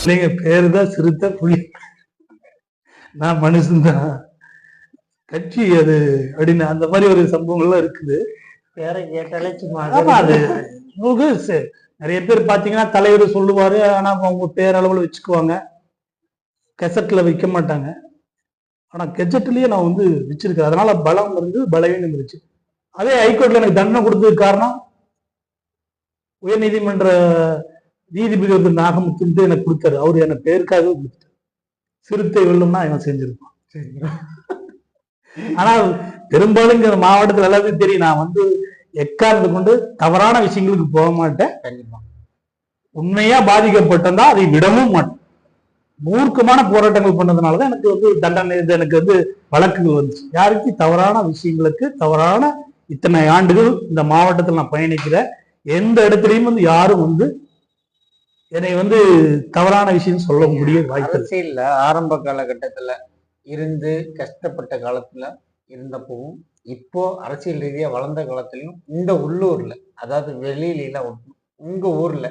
நீங்க பேரு தான் சிறுத்தை புலி, நான் மனுஷன்தான் கட்சி அது அப்படின்னு அந்த மாதிரி ஒரு சம்பவங்கள்லாம் இருக்குது. பேரை கேட்டாலே சும்மா அது உங்களுக்கு நிறைய பேர் பாத்தீங்கன்னா தலைவர் சொல்லுவாரு, ஆனா அவங்க பேரளவுல வச்சுக்குவாங்க, கெசட்ல வைக்க மாட்டாங்க. ஆனா கெஜெட்லயே நான் வந்து வச்சிருக்கேன். அதனால பலம் இருந்து பலவீனம் இருந்துச்சு. அதே ஹைகோர்ட்ல எனக்கு தண்டனை கொடுத்ததுக்கு காரணம் உயர் நீதிமன்ற நீதிபதி வந்து நாகமுத்து எனக்கு கொடுத்தாரு. அவரு என்ன பேருக்காகவே கொடுத்தாரு. சிறுத்தை வெல்லும்னா இவன் செஞ்சிருப்பான். ஆனா பெரும்பாலும் இங்க மாவட்டத்துல எல்லாத்தையும் தெரியும், நான் வந்து எக்காரணத்தை கொண்டு தவறான விஷயங்களுக்கு போக மாட்டேன். உண்மையா பாதிக்கப்பட்டா அதை விடவும் மாட்டேன். மூர்க்கமான போராட்டங்கள் பண்ணதுனாலதான் எனக்கு வந்து தண்டனை, எனக்கு வந்து வழக்குகள் வந்துச்சு. யாருக்கு தவறான விஷயங்களுக்கு, தவறான இத்தனை ஆண்டுகள் இந்த மாவட்டத்தில் நான் பயணிக்கிறேன், எந்த இடத்துலையும் வந்து யாரும் வந்து என்னை வந்து தவறான விஷயம் சொல்ல முடிய வாய்ப்பு அரசியல்ல ஆரம்ப காலகட்டத்துல இருந்து கஷ்டப்பட்ட காலத்துல இருந்தப்பவும் இப்போ அரசியல் ரீதியா வளர்ந்த காலத்திலையும் இந்த உள்ளூர்ல, அதாவது வெளியில உங்க ஊர்ல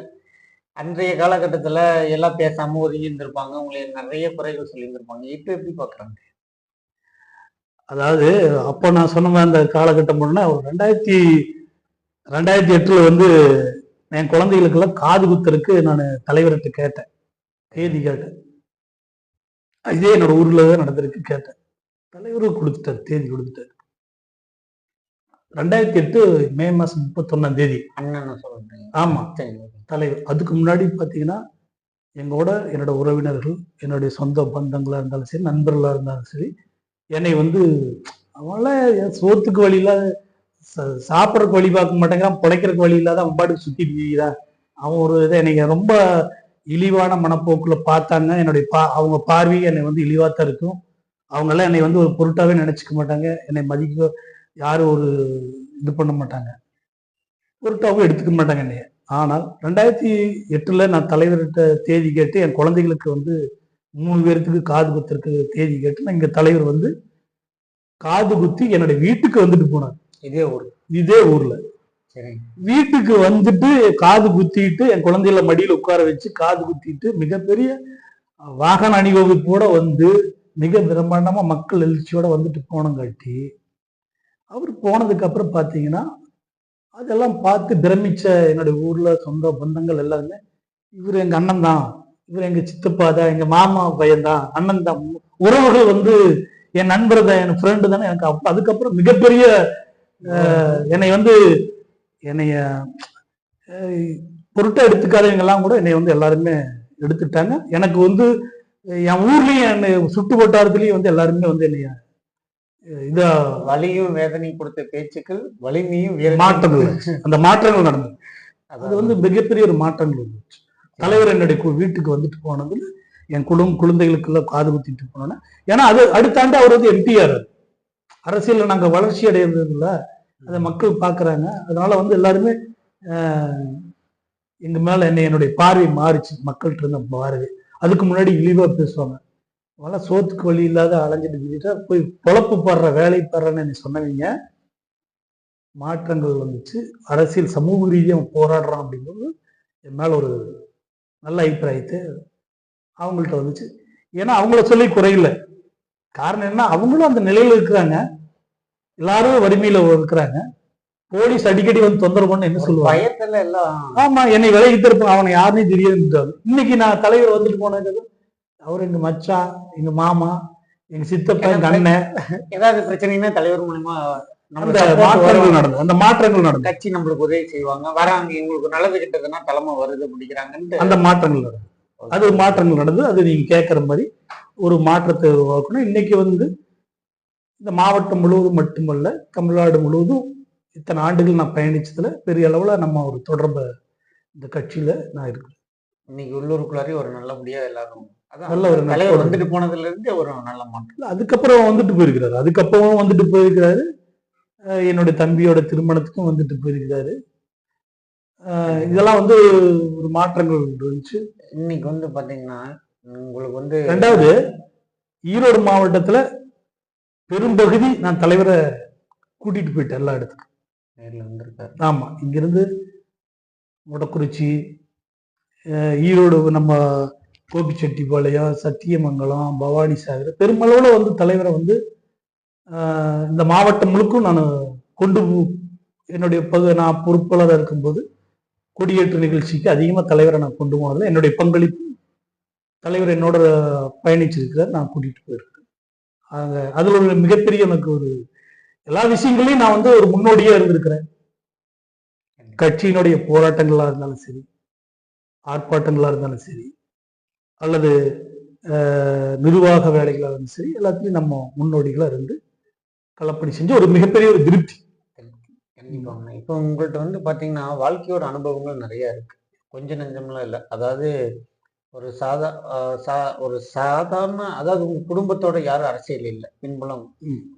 அன்றைய காலகட்டத்துல எல்லாம் பேசாம ஒதுங்கி இருந்திருப்பாங்க, உங்களை நிறைய குறைகள் சொல்லி இருந்திருப்பாங்க. இப்ப எப்படி பாக்குறாங்க? அதாவது அப்போ நான் சொன்ன அந்த காலகட்டம் பண்ண ஒரு 2008 வந்து என் குழந்தைகளுக்கெல்லாம் காது குத்தருக்கு நான் தலைவர்கிட்ட கேட்டேன், தேதி கேட்டேன். இதே என்னோட ஊர்ல தான் நடந்திருக்கு. கேட்டேன், தலைவர் கொடுத்துட்டார், தேதி கொடுத்துட்டாரு. 2008 மே மாசம் 31 அண்ணன் சொல்றீங்க? ஆமா, தலைவர். அதுக்கு முன்னாடி பாத்தீங்கன்னா எங்களோட என்னோட உறவினர்கள், என்னுடைய சொந்த பந்தங்களா இருந்தாலும் சரி, நண்பர்களா இருந்தாலும் சரி, என்னை வந்து அவங்கள சோத்துக்கு வழி இல்லாத, சாப்பிட்றதுக்கு வழி பார்க்க மாட்டேங்கிறான், பிழைக்கிறதுக்கு வழி இல்லாத அவன் பாட்டுக்கு சுத்திட்டு இருக்கிறான், அவன் ஒரு இதை என்னை ரொம்ப இழிவான மனப்போக்குல பார்த்தாங்க. என்னுடைய அவங்க பார்வையை என்னை வந்து இழிவாத்தான் இருக்கும். அவங்கெல்லாம் என்னை வந்து ஒரு பொருட்டாவே நினைச்சுக்க மாட்டாங்க, என்னை மதிக்க யாரும் ஒரு இது பண்ண மாட்டாங்க, பொருட்டாவும் எடுத்துக்க மாட்டாங்க என்னைய. ஆனால் 2008 நான் தலைவர்கிட்ட தேதி கேட்டு என் குழந்தைகளுக்கு வந்து 3 பேர்த்துக்கு காது குத்துறதுக்கு தேதி கேட்டு நான் இங்க தலைவர் வந்து காது குத்தி என்னுடைய வீட்டுக்கு வந்துட்டு போனார். இதே ஊர்ல வீட்டுக்கு வந்துட்டு காது குத்திட்டு என் குழந்தைகளை மடியில உட்கார வச்சு காது குத்திட்டு மிகப்பெரிய வாகன அணிவகுப்போட வந்து மிக பிரம்மாண்டமா மக்கள் எழுச்சியோட வந்துட்டு போனங்காட்டி, அவர் போனதுக்கு அப்புறம் பாத்தீங்கன்னா அதெல்லாம் பார்த்து பிரமிச்ச என்னுடைய ஊர்ல சொந்த பந்தங்கள் எல்லாருமே, இவர் எங்க அண்ணன் தான், இவர் எங்க சித்தப்பா தான், எங்க மாமா பையன் தான், அண்ணன் தான், உறவுகள் வந்து என் நண்பர் தான், என் ஃப்ரெண்டு தானே. எனக்கு அதுக்கப்புறம் மிகப்பெரிய என்னை வந்து என்னைய பொருட்டை எடுத்துக்காதவங்க எல்லாம் கூட என்னை வந்து எல்லாருமே எடுத்துட்டாங்க. எனக்கு வந்து என் ஊர்லயும் என்னை சுட்டு வட்டாரத்துலயும் வந்து எல்லாருமே வந்து என்னைய இதா வலியும் வேதனையும் கொடுத்த பேச்சுக்கள் வலிமையும் மாற்றங்கள், அந்த மாற்றங்கள் நடந்தது. அது வந்து மிகப்பெரிய ஒரு மாற்றங்கள் இருந்துச்சு. தலைவர் என்னுடைய வீட்டுக்கு வந்துட்டு போனதுல என் குழந்தைகளுக்குள்ள காது குத்திட்டு போனோன்னா, ஏன்னா அது அடுத்த ஆண்டு அவர் வந்து எம்டிஆர், அரசியல்ல நாங்க வளர்ச்சி அடைந்ததுல அதை மக்கள் பாக்குறாங்க. அதனால வந்து எல்லாருமே எங்க மேல என்னுடைய பார்வை மாறிச்சு, மக்கள்கிட்ட இருந்த பார்வை. அதுக்கு முன்னாடி இழிவா பேசுவாங்க, அதெல்லாம் சோத்துக்கு வழி இல்லாத அலைஞ்சிட்டு போய் பொழப்பு பாடுற வேலை பாடுறேன்னு சொன்னவங்க மாற்றங்கள் வந்துச்சு. அரசியல் சமூக ரீதியாக போராடுறான் அப்படிங்கிறது என் மேல ஒரு நல்ல அபிப்பிராயத்தை அவங்கள்ட்ட வந்துச்சு. ஏன்னா அவங்கள சொல்லி குறையில்லை, காரணம் என்ன, அவங்களும் அந்த நிலையில இருக்கிறாங்க, எல்லாரும் வறுமையில இருக்கிறாங்க, போலீஸ் அடிக்கடி வந்து தொந்தரவு பண்ண என்ன சொல்லுவாங்க, ஆமா என்னை விலகி திருப்பாங்க, அவனை யாருன்னே தெரியாது. இன்னைக்கு நான் தலைவர் வந்துட்டு போனது, அவர் எங்க மச்சான், எங்க மாமா, எங்க சித்தப்பா, எங்க அண்ணன், ஏதாவது பிரச்சனைன்னா தலைவர் மூலமா அந்த மாற்றங்கள் நடந்தது. கட்சி நம்மளுக்கு உதவி செய்வாங்க, வராங்க, எங்களுக்கு நல்லது கிட்டதுன்னா தலைமை வருது பிடிக்கிறாங்கன்னு அந்த மாற்றங்கள் நடந்தது. அது மாற்றங்கள் நடந்தது. அது நீங்க கேட்கற மாதிரி ஒரு மாற்றத்தை உருவாக்கணும். இன்னைக்கு வந்து இந்த மாவட்டம் முழுவதும் மட்டுமல்ல, தமிழ்நாடு முழுவதும் இத்தனை ஆண்டுகள் நான் பயணிச்சதுல பெரிய அளவுல நம்ம ஒரு தொடர்பு இந்த கட்சியில நான் இருக்கேன். இன்னைக்கு உள்ளூருக்குள்ளாரே ஒரு நல்லபடியா எல்லாரும் நல்ல ஒரு தலைவர் வந்துட்டு போனதுல இருந்து ஒரு நல்ல மாற்றம். அதுக்கப்புறம் வந்துட்டு போயிருக்கிறாரு, அதுக்கப்புறம் வந்துட்டு போயிருக்கிறாரு. என்னுடைய தம்பியோட திருமணத்துக்கும் வந்துட்டு போயிருக்கிறாரு. இதெல்லாம் வந்து ஒரு மாற்றங்கள் இருந்துச்சு. இன்னைக்கு வந்து பாத்தீங்கன்னா உங்களுக்கு வந்து ரெண்டாவது ஈரோடு மாவட்டத்துல பெரும்பகுதி நான் தலைவரை கூட்டிட்டு போயிட்டேன் எல்லா இடத்துக்கும். நேரில் வந்திருக்காரு. ஆமா, இங்கிருந்து மொடக்குறிச்சி, ஈரோடு, நம்ம கோபிச்செட்டிப்பாளையம், சத்தியமங்கலம், பவானி சாகர் பெருமளவுல வந்து தலைவரை வந்து இந்த மாவட்டம் முழுக்கும் நான் கொண்டு என்னுடைய நான் பொறுப்பாளராக இருக்கும்போது கொடியேற்று நிகழ்ச்சிக்கு அதிகமாக தலைவரை நான் கொண்டு போனதில் என்னுடைய பங்களிப்பு தலைவர் என்னோட பயணிச்சிருக்கிறார். நான் கூட்டிட்டு போயிருக்கேன். அதுல ஒரு மிகப்பெரிய எனக்கு ஒரு எல்லா விஷயங்களையும் நான் வந்து ஒரு முன்னோடியா இருந்திருக்கிறேன். கட்சியினுடைய போராட்டங்களா இருந்தாலும் சரி, ஆர்ப்பாட்டங்களா இருந்தாலும் சரி, அல்லது நிர்வாக வேலைகளா இருந்தாலும் சரி, எல்லாத்துலயும் நம்ம முன்னோடிகளா இருந்து களப்பணி செஞ்சு ஒரு மிகப்பெரிய ஒரு திருப்தி. கண்டிப்பாங்க. இப்போ உங்கள்ட்ட வந்து பாத்தீங்கன்னா வாழ்க்கையோட அனுபவங்கள் நிறைய இருக்கு. கொஞ்சம் நெஞ்சம்லாம் இல்லை. அதாவது ஒரு ஒரு சாதாரண, அதாவது உங்க குடும்பத்தோட யாரும் அரசியல் இல்லை பின்புலம்.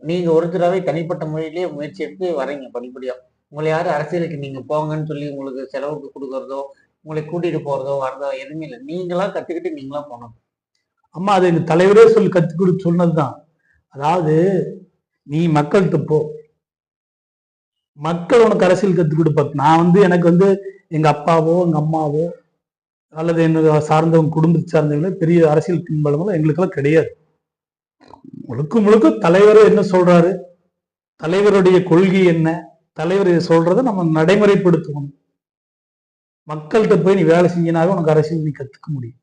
நீங்க ஒருத்தராவே தனிப்பட்ட முறையிலேயே முயற்சி எடுத்து வரீங்க படிப்படியா. உங்களை யாரும் அரசியலுக்கு நீங்க போங்கன்னு சொல்லி உங்களுக்கு செலவுக்கு கொடுக்கறதோ, உங்களை கூட்டிட்டு போறதோ வரதோ எதுவுமே இல்லை. நீங்களா கத்துக்கிட்டு நீங்களா போனோம். அம்மா அது எங்க தலைவரே சொல்லி கத்துக்கிட்டு சொன்னதுதான். அதாவது நீ மக்கள்கிட்ட போ, மக்கள் உனக்கு அரசியல் கத்துக் கொடுப்பாங்க. நான் வந்து எனக்கு வந்து எங்க அப்பாவோ எங்க அம்மாவோ அல்லது என்ன சார்ந்தவங்க குடும்பத்தை சார்ந்தவங்களே பெரிய அரசியல் பின்பலங்களும் எங்களுக்கெல்லாம் கிடையாது. முழுக்க முழுக்க தலைவர் என்ன சொல்றாரு, தலைவருடைய கொள்கை என்ன, தலைவர் சொல்றதை நம்ம நடைமுறைப்படுத்தணும். மக்கள்கிட்ட போய் நீ வேலை செஞ்சினாவே உனக்கு அரசியல் நீ கத்துக்க முடியும்.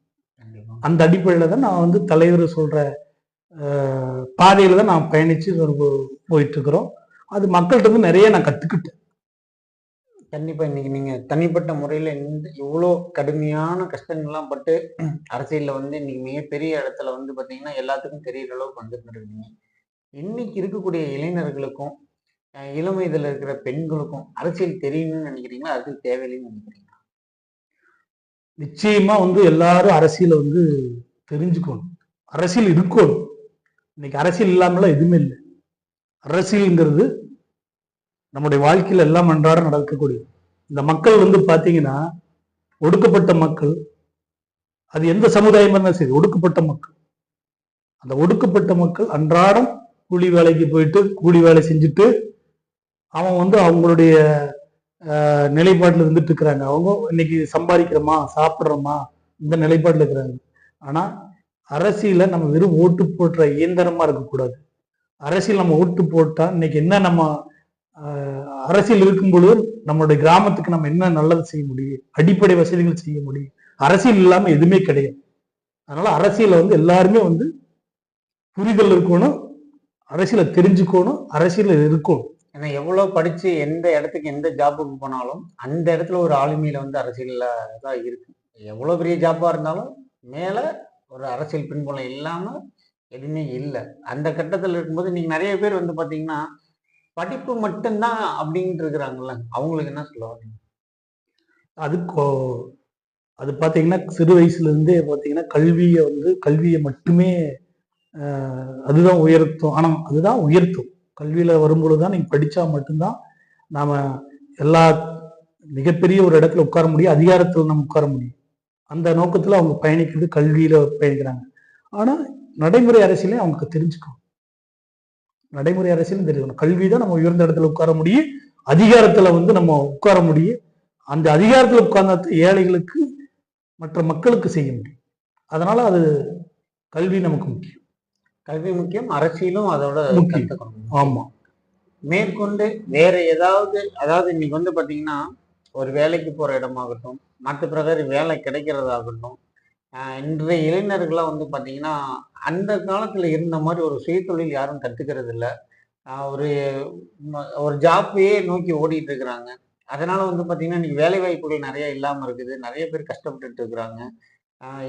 அந்த அடிப்படையில தான் நான் வந்து தலைவர் சொல்ற பாதையில தான் நான் பயணிச்சு போயிட்டு இருக்கிறோம். அது மக்கள்கிட்ட வந்து நிறைய நான் கத்துக்கிட்டேன். கண்டிப்பா இன்னைக்கு நீங்க தனிப்பட்ட முறையில இவ்வளோ கடுமையான கஷ்டங்கள்லாம் பட்டு அரசியல்ல வந்து இன்னைக்கு மிகப்பெரிய இடத்துல வந்து பாத்தீங்கன்னா எல்லாத்துக்கும் தெரியிற அளவுக்கு வந்துட்டு இருக்கீங்க. இன்னைக்கு இருக்கக்கூடிய இளைஞர்களுக்கும் இளம் வயதுல இருக்கிற பெண்களுக்கும் அரசியல் தெரியணும்னு நினைக்கிறீங்களா, அரசியல் தேவையில்லைன்னு நினைக்கிறீங்களா? நிச்சயமா வந்து எல்லாரும் அரசியலை வந்து தெரிஞ்சுக்கணும். அரசியல் இருக்கணும். இன்னைக்கு அரசியல் இல்லாமலாம் எதுவுமே இல்லை. அரசியல்ங்கிறது நம்முடைய வாழ்க்கையில எல்லாம் அன்றாடம் நடக்கக்கூடியது. இந்த மக்கள் வந்து பாத்தீங்கன்னா ஒடுக்கப்பட்ட மக்கள், அது எந்த சமுதாயமா இருந்தாலும் சரி, ஒடுக்கப்பட்ட மக்கள். அந்த ஒடுக்கப்பட்ட மக்கள் அன்றாடம் கூலி வேலைக்கு போயிட்டு கூலி வேலை செஞ்சுட்டு அவன் வந்து அவங்களுடைய நிலைப்பாட்டில் இருந்துட்டு இருக்கிறாங்க. அவங்க இன்னைக்கு சம்பாதிக்கிறோமா சாப்பிட்றோமா இந்த நிலைப்பாட்டில் இருக்கிறாங்க. ஆனா அரசியல நம்ம வெறும் ஓட்டு போடுற இயந்திரமா இருக்கக்கூடாது. அரசியல் நம்ம ஓட்டு போட்டா இன்னைக்கு என்ன நம்ம அரசியல் இருக்கும் பொழுது நம்மளுடைய கிராமத்துக்கு நம்ம என்ன நல்லது செய்ய முடியும், அடிப்படை வசதிகள் செய்ய முடியும். அரசியல் இல்லாம எதுவுமே கிடையாது. அதனால அரசியல வந்து எல்லாருமே வந்து புரிதல் இருக்கணும், அரசியலை தெரிஞ்சுக்கணும், அரசியல இருக்கணும். ஏன்னா எவ்வளவு படிச்சு எந்த இடத்துக்கு எந்த ஜாப்புக்கு போனாலும் அந்த இடத்துல ஒரு ஆளுமையில வந்து அரசியல்ல தான் இருக்கு. எவ்வளவு பெரிய ஜாப்பா இருந்தாலும் மேல ஒரு அரசியல் பின்புலம் இல்லாம எதுவுமே இல்லை. அந்த கட்டத்துல இருக்கும்போது நீங்க நிறைய பேர் வந்து பாத்தீங்கன்னா படிப்பு மட்டும்தான் அப்படின்ட்டு இருக்கிறாங்கல்ல, அவங்களுக்கு என்ன சொல்லுவாங்க? அது அது பாத்தீங்கன்னா சிறு வயசுல இருந்தே பாத்தீங்கன்னா கல்வியை மட்டுமே அதுதான் உயர்த்தும். ஆனா அதுதான் உயர்த்தும். கல்வியில வரும்பொழுதுதான் நீங்க படிச்சா மட்டும்தான் நாம எல்லா மிகப்பெரிய ஒரு இடத்துல உட்கார முடியும், அதிகாரத்துல நம்ம உட்கார முடியும். அந்த நோக்கத்துல அவங்க பயணிக்கிறது, கல்வியில பயணிக்கிறாங்க. ஆனா நடைமுறை அரசியலையும் அவங்களுக்கு தெரிஞ்சுக்கணும். நடைமுறை அரசியலும் தெரிஞ்சுக்கணும். கல்விதான் நம்ம உயர்ந்த இடத்துல உட்கார முடியும், அதிகாரத்துல வந்து நம்ம உட்கார முடியும். அந்த அதிகாரத்துல உட்கார்ந்த ஏழைகளுக்கு மற்ற மக்களுக்கு செய்ய முடியும். அதனால அது கல்வி நமக்கு முக்கியம். கல்வி முக்கியம், அரசியலும் அதோட கத்துக்கணும். ஆமா. மேற்கொண்டு வேற ஏதாவது, அதாவது இன்னைக்கு வந்து பாத்தீங்கன்னா ஒரு வேலைக்கு போற இடமாகட்டும், மற்ற பிரகாரம் வேலை கிடைக்கிறதாகட்டும், இன்றைய இளைஞர்கள்லாம் வந்து பாத்தீங்கன்னா அந்த காலத்துல இருந்த மாதிரி ஒரு சுயதொழில் யாரும் கத்துக்கிறது இல்லை. ஒரு ஒரு ஜாப்பையே நோக்கி ஓடிட்டு இருக்கிறாங்க. அதனால வந்து பாத்தீங்கன்னா இன்னைக்கு வேலை வாய்ப்புகள் நிறைய இல்லாம இருக்குது. நிறைய பேர் கஷ்டப்பட்டுட்டு இருக்கிறாங்க.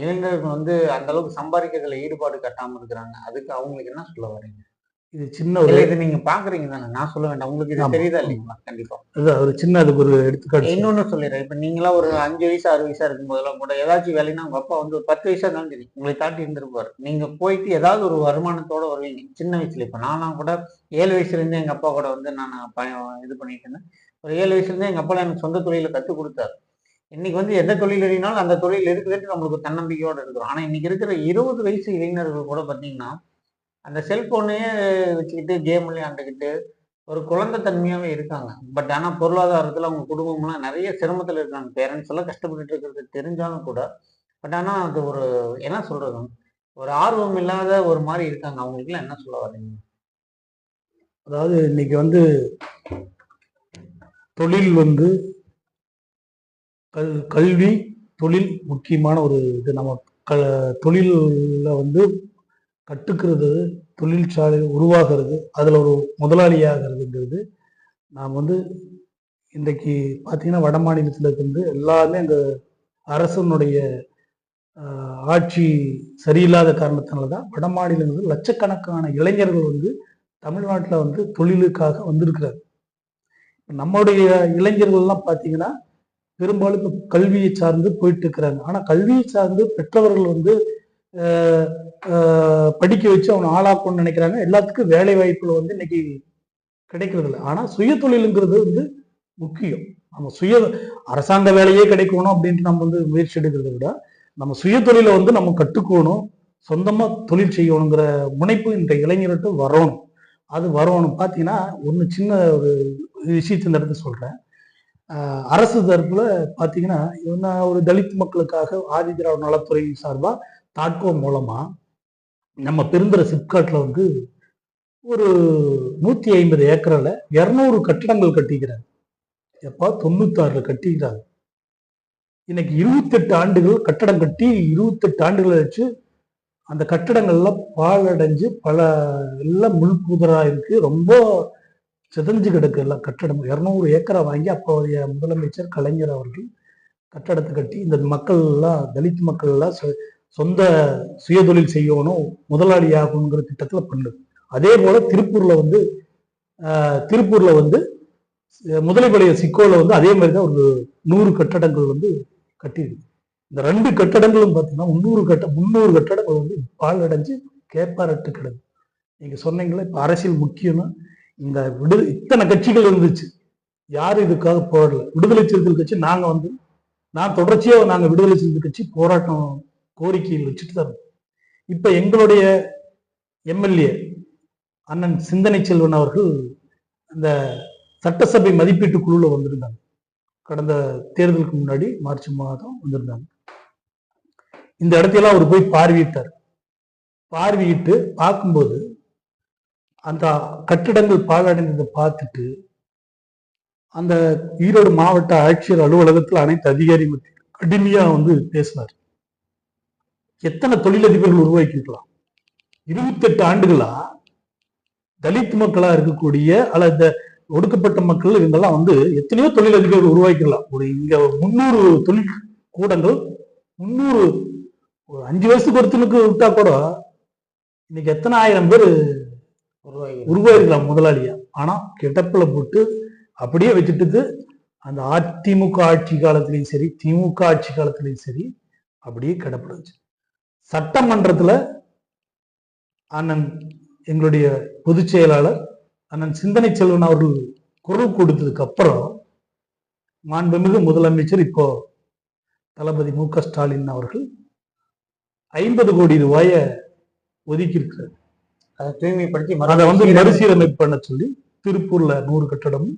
இளைஞர்கள் வந்து அந்த அளவுக்கு சம்பாதிக்கிறதுல ஈடுபாடு காட்டாம இருக்கிறாங்க. அதுக்கு அவங்களுக்கு என்ன சொல்ல வரீங்க? இது சின்ன ஒரு இது நீங்க பாக்குறீங்க தானே, நான் சொல்ல வேண்டாம், உங்களுக்கு இது தெரியுதா இல்லைங்களா? கண்டிப்பா. ஒரு சின்ன அதுக்கு ஒரு எடுத்துக்காட்டு இன்னொன்னு சொல்லிடுறேன். இப்ப நீங்களா ஒரு 5 வயசு 6 வயசா இருக்கும் போதெல்லாம் கூட ஏதாச்சும் வேலைன்னா உங்க அப்பா வந்து ஒரு 10 வயசா இருந்தாலும் சரி உங்களை தாட்டி இருந்திருப்பாரு. நீங்க போயிட்டு ஏதாவது ஒரு வருமானத்தோட வருவீங்க சின்ன வயசுல. இப்ப நானும் கூட 7 வயசுல இருந்து எங்க அப்பா கூட வந்து நான் இது பண்ணிட்டு இருந்தேன். ஒரு 7 வயசுல இருந்து எங்க அப்பா எனக்கு சொந்த தொழில கத்துக் கொடுத்தாரு. இன்னைக்கு வந்து எந்த தொழில் எழுதினாலும் அந்த தொழில் இருக்குதுன்னு நம்மளுக்கு தன்னம்பிக்கையோட இருக்கிறோம். ஆனா இன்னைக்கு இருக்கிற 20 வயசு இளைஞர்கள் கூட பாத்தீங்கன்னா அந்த செல்போனையே வச்சுக்கிட்டு கேம் விளையாண்டுக்கிட்டு ஒரு குழந்தை தன்மையாவே இருக்காங்க. பட் ஆனா பொருளாதாரத்துல அவங்க குடும்பம்லாம் நிறைய சிரமத்துல இருக்காங்க. பேரண்ட்ஸ் எல்லாம் கஷ்டப்பட்டுட்டு இருக்கிறது தெரிஞ்சாலும் கூட பட் ஆனா அது ஒரு என்ன சொல்றது, ஒரு ஆர்வம் இல்லாத ஒரு மாதிரி இருக்காங்க. அவங்களுக்குலாம் என்ன சொல்ல வரீங்க? அதாவது இன்னைக்கு வந்து தொழில் வந்து கல்வி, தொழில் முக்கியமான ஒரு இது. நம்ம க தொழில்ல வந்து கட்டுக்கிறது, தொழிற்சாலை உருவாகிறது, அதுல ஒரு முதலாளியாகிறதுங்கிறது, நாம் வந்து இன்றைக்கு பார்த்தீங்கன்னா, வட மாநிலத்தில இருந்து எல்லாமே அந்த அரசனுடைய ஆட்சி சரியில்லாத காரணத்தினால தான் வட மாநிலங்களில் லட்சக்கணக்கான இளைஞர்கள் வந்து தமிழ்நாட்டுல வந்து தொழிலுக்காக வந்திருக்கிறார். நம்முடைய இளைஞர்கள்லாம் பார்த்தீங்கன்னா, பெரும்பாலும் இப்ப கல்வியை சார்ந்து போயிட்டு இருக்கிறாங்க. ஆனா கல்வியை சார்ந்து பெற்றவர்கள் வந்து அ அ படிக்க வச்சு அவன ஆளாக்கணும்னு நினைக்கிறாங்க. எல்லாத்துக்கும் வேலை வாய்ப்புகள் வந்து இன்னைக்கு கிடைக்கிறதில்ல. ஆனா சுயதொழிலுங்கிறது வந்து முக்கியம். நம்ம அரசாங்க வேலையே கிடைக்கணும் அப்படின்ட்டு நம்ம வந்து முயற்சி எடுக்கிறத விட, நம்ம சுயதொழில வந்து நம்ம கத்துக்கணும். சொந்தமா தொழில் செய்யணுங்கிற முனைப்பு இந்த இளைஞர்கிட்ட வரணும். அது வரணும். பார்த்தீங்கன்னா, ஒண்ணு சின்ன ஒரு விஷயத்த இந்த இடத்துல சொல்றேன். அரசு தரப்புல பார்த்தீங்கன்னா, நான் ஒரு தலித் மக்களுக்காக ஆதி திராவிட நலத்துறை சார்பா தாட்கோ மூலமா நம்ம பெருந்துறை சிப்காட்ல வந்து ஒரு 150 ஏக்கர்ல 200 கட்டடங்கள் கட்டிக்கிறாங்க. எப்பா 96ல கட்டிக்கிறாங்க. இன்னைக்கு 28 ஆண்டுகள் கட்டடம் கட்டி 28 ஆண்டுகள் ஆச்சு. அந்த கட்டடங்கள்லாம் பாழடைஞ்சு எல்லாம் முள் புதரா இருக்கு. ரொம்ப சிதைஞ்சு கிடக்கு எல்லாம் கட்டடம். 200 ஏக்கரா வாங்கி அப்போதைய முதலமைச்சர் கலைஞர் அவர்கள் கட்டடத்தை கட்டி இந்த மக்கள் எல்லாம் தலித் மக்கள் எல்லாம் சொந்த சுயதொழில் செய்யணும், முதலாளி ஆகணுங்கிற திட்டத்துல பண்ணுது. அதே போல திருப்பூர்ல வந்து முதலைப்பாளையம் சிக்கோல வந்து அதே மாதிரி தான் ஒரு 100 கட்டடங்கள் வந்து கட்டியிருக்கு. இந்த 2 கட்டடங்களும் பார்த்தீங்கன்னா 300 கட்டடங்கள் வந்து பாழடைஞ்சு கேப்பாரட்டு கிடக்கு. நீங்க சொன்னீங்களே இப்ப அரசியல் முக்கியம்னா இந்த இத்தனை கட்சிகள் இருந்துச்சு. யாரும் இதுக்காக போராடல. விடுதலை சிறுத்தைகள் கட்சி நான் தொடர்ச்சியா நாங்க விடுதலை சிறுத்தை கட்சி போராட்டம் கோரிக்கைகள் வச்சுட்டு தான் இருக்கோம். இப்ப எங்களுடைய எம்எல்ஏ அண்ணன் சிந்தனை செல்வன் அவர்கள் இந்த சட்டசபை மதிப்பீட்டு குழுல வந்திருந்தாங்க. கடந்த தேர்தலுக்கு முன்னாடி மார்ச் மாதம் வந்திருந்தாங்க. இந்த இடத்தையெல்லாம் அவர் போய் பார்வையிட்டார். பார்வையிட்டு பார்க்கும்போது அந்த கட்டிடங்கள் பாழடைந்ததை பார்த்துட்டு அந்த ஈரோடு மாவட்ட ஆட்சியர் அலுவலகத்தில் அனைத்து அதிகாரிகள் கடுமையா வந்து பேசினார். எத்தனை தொழிலதிபர்கள் உருவாக்கிருக்கலாம்? 28 ஆண்டுகளா தலித் மக்களா இருக்கக்கூடிய அல்லது ஒடுக்கப்பட்ட மக்கள் இவங்கெல்லாம் வந்து எத்தனையோ தொழிலதிபர்கள் உருவாக்கிடலாம். இங்க 300 தொழில் கூடங்கள் 300 ஒரு 5 வருஷத்துக்கு ஒருத்தனுக்கு விட்டா கூட இன்னைக்கு எத்தனை ஆயிரம் பேர் உருவாயிருக்கலாம் முதலாளியா. ஆனா கிடப்புல போட்டு அப்படியே வச்சுட்டு அந்த அதிமுக ஆட்சி காலத்திலையும் சரி, திமுக ஆட்சி காலத்திலையும் சரி அப்படியே கிடப்பிடுச்சு. சட்டமன்றத்துல அண்ணன் எங்களுடைய பொதுச் செயலாளர் அண்ணன் சிந்தனை செல்வன் அவர்கள் குரல் கொடுத்ததுக்கு அப்புறம் மாண்புமிகு முதலமைச்சர் இப்போ தளபதி மு.க. ஸ்டாலின் அவர்கள் 50 கோடி ரூபாய ஒதுக்கி இருக்கிறார். அதை தூய்மைப்படுத்தி அதை வந்து மறுசீரமைப்பு பண்ண சொல்லி திருப்பூர்ல 100 கட்டடமும்